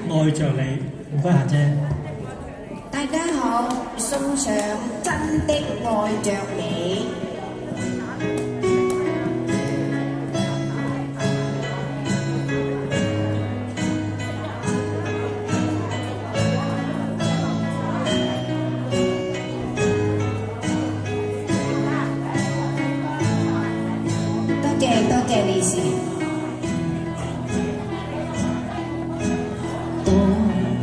愛着你，唔該霞姐。大家好，送上真的愛着你。多謝你先。獨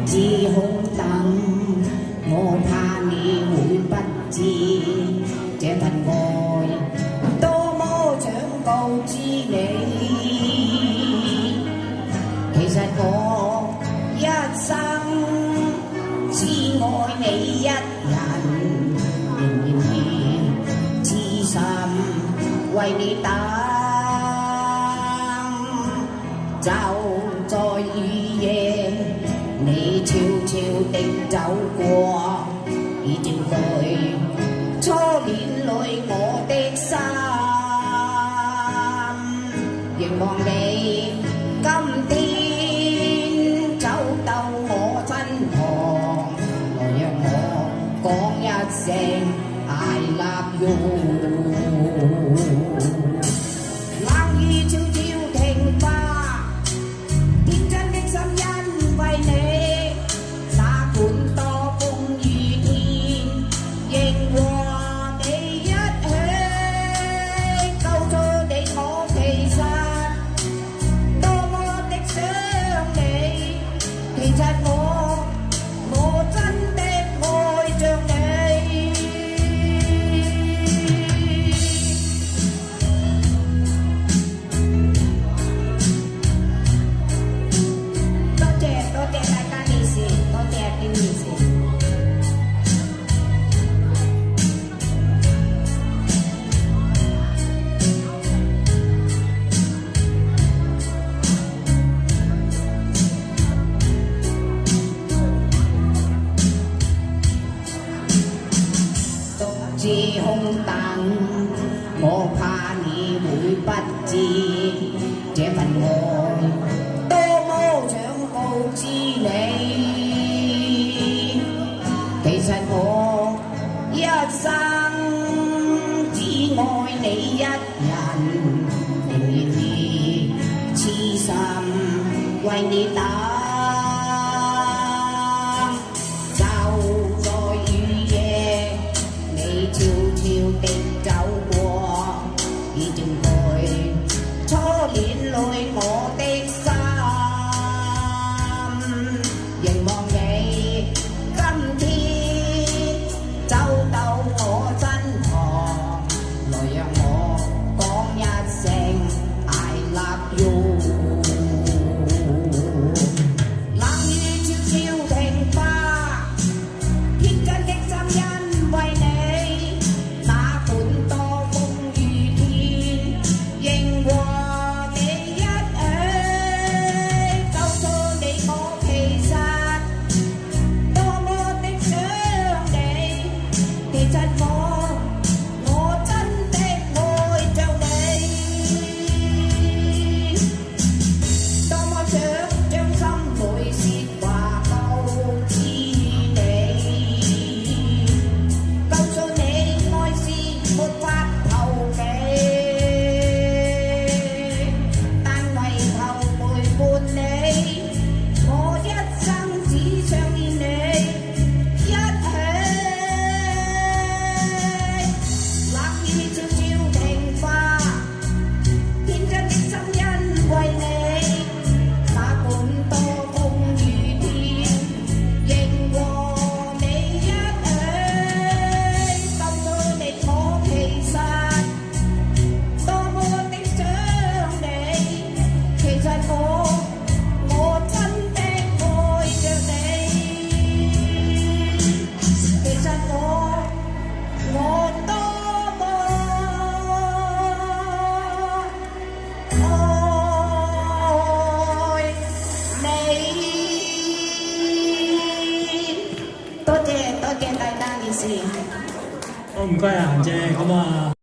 自空等，我怕你會不知這份愛多麼想告知你。其實我一生只愛你一人，仍然痴心為你等。就在雨夜，你悄悄地走過，已佔據初戀裏我的心。凝望你今天走到我身旁，來讓我講一聲 I love you。冷雨悄悄停吧，天真的心因為你，哪管多風雨天，仍和你一起。告訴你我其實多麼的想你，其實我真的愛着你。自空等，我怕你會不知這份愛。